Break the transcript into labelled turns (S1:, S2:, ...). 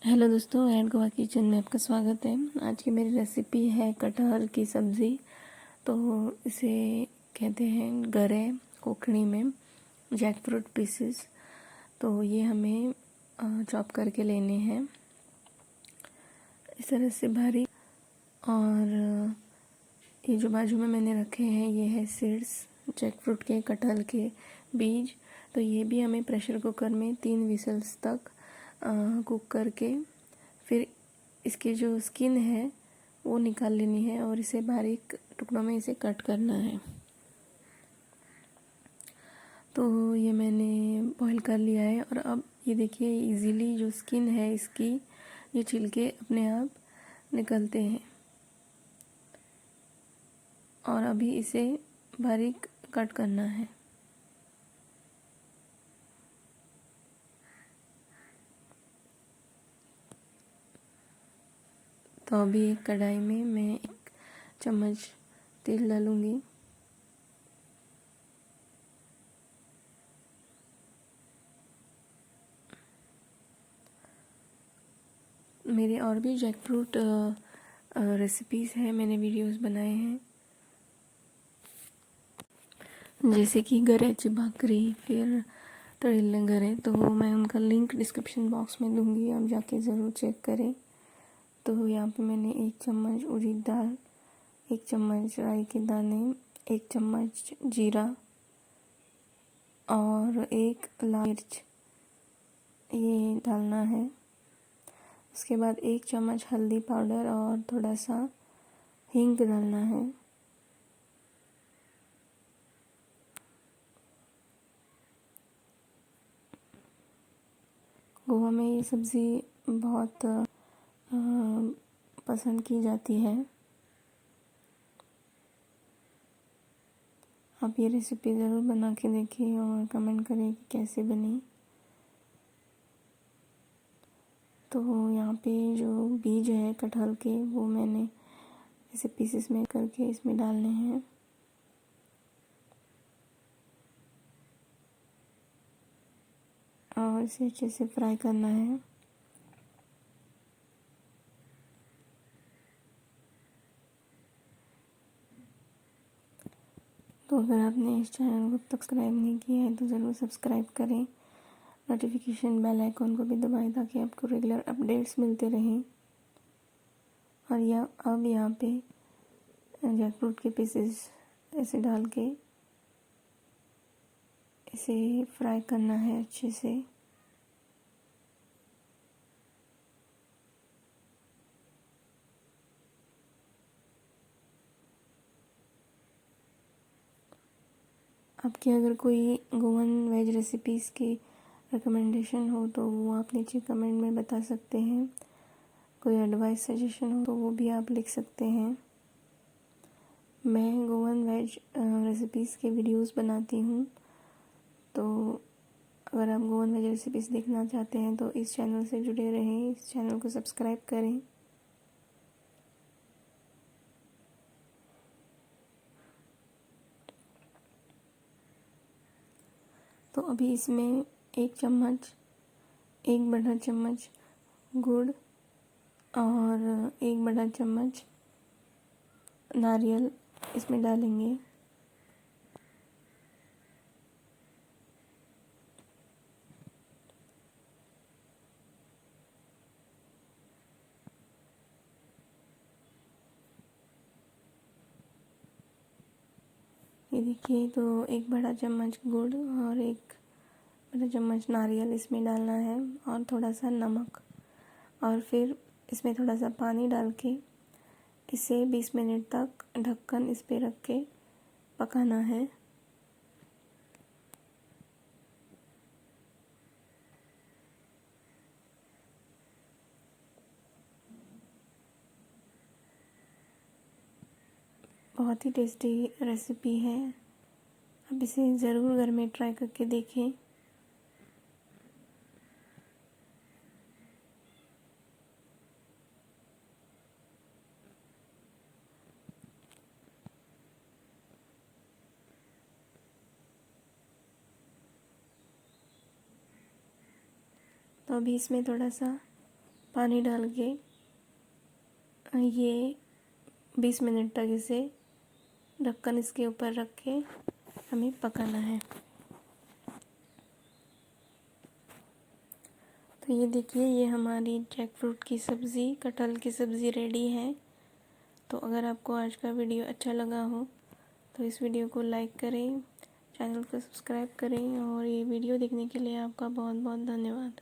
S1: Hello दोस्तों, and Goa kitchen में आपका स्वागत है। आज की मेरी रेसिपी है कटहल की सब्ज़ी। तो इसे कहते हैं गरे कोंकणी में जैक फ्रूट पीसेस। तो ये हमें चॉप करके लेने हैं इस तरह से बारीक। और ये जो बाजू में मैंने रखे हैं ये है सीड्स जैक फ्रूट के, कटहल के बीज। तो ये भी हमें प्रेशर कुकर में 3 विसल्स तक कुक करके फिर इसकी जो स्किन है वो निकाल लेनी है और इसे बारीक टुकड़ों में इसे कट करना है। तो ये मैंने बॉईल कर लिया है और अब ये देखिए इजीली जो स्किन है इसकी ये छिलके अपने आप निकलते हैं। और अभी इसे बारीक कट करना है। तो अभी एक कढ़ाई में मैं 1 चम्मच तेल डालूँगी। मेरे और भी जैक फ्रूट रेसिपीज़ हैं, मैंने वीडियोस बनाए हैं, जैसे कि गऱ्याची भाकरी, फिर तळलेले गरे। तो मैं उनका लिंक डिस्क्रिप्शन बॉक्स में दूंगी, आप जाके ज़रूर चेक करें। तो यहाँ पे मैंने 1 चम्मच उड़द दाल, 1 चम्मच राई के दाने, 1 चम्मच जीरा और 1 लाल मिर्च ये डालना है। उसके बाद 1 चम्मच हल्दी पाउडर और थोड़ा सा हींग डालना है। गोवा में ये सब्ज़ी बहुत पसंद की जाती है। आप ये रेसिपी ज़रूर बना के देखिए और कमेंट करें कि कैसे बनी। तो यहाँ पे जो बीज है कटहल के वो मैंने ऐसे पीसेस में करके इसमें डालने हैं। और इसे अच्छे से फ्राई करना है। तो अगर आपने इस चैनल को सब्सक्राइब नहीं किया है तो ज़रूर सब्सक्राइब करें। नोटिफिकेशन बेल आइकॉन को भी दबाएं ताकि आपको रेगुलर अपडेट्स मिलते रहें। और यह अब यहाँ पे जैक फ्रूट के पीसेस ऐसे डाल के इसे फ्राई करना है अच्छे से। आपकी अगर कोई गोवन वेज रेसिपीज़ की रिकमेंडेशन हो तो वो आप नीचे कमेंट में बता सकते हैं। कोई एडवाइस सजेशन हो तो वो भी आप लिख सकते हैं। मैं गोवन वेज रेसिपीज़ के वीडियोस बनाती हूँ। तो अगर आप गोवन वेज रेसिपीज़ देखना चाहते हैं तो इस चैनल से जुड़े रहें, इस चैनल को सब्सक्राइब करें। तो अभी इसमें 1 बड़ा चम्मच गुड़ और 1 बड़ा चम्मच नारियल इसमें डालेंगे। ये देखिए, तो 1 बड़ा चम्मच गुड़ और 1 बड़ा चम्मच नारियल इसमें डालना है और थोड़ा सा नमक। और फिर इसमें थोड़ा सा पानी डाल के इसे 20 मिनट तक ढक्कन इस पे रख के पकाना है। बहुत ही टेस्टी रेसिपी है, आप इसे ज़रूर घर में ट्राई करके देखें। तो अभी इसमें थोड़ा सा पानी डाल के ये 20 मिनट तक इसे ढक्कन इसके ऊपर रख के हमें पकाना है। तो ये देखिए, ये हमारी जैकफ्रूट की सब्ज़ी, कटहल की सब्ज़ी रेडी है। तो अगर आपको आज का वीडियो अच्छा लगा हो तो इस वीडियो को लाइक करें, चैनल को सब्सक्राइब करें और ये वीडियो देखने के लिए आपका बहुत बहुत धन्यवाद।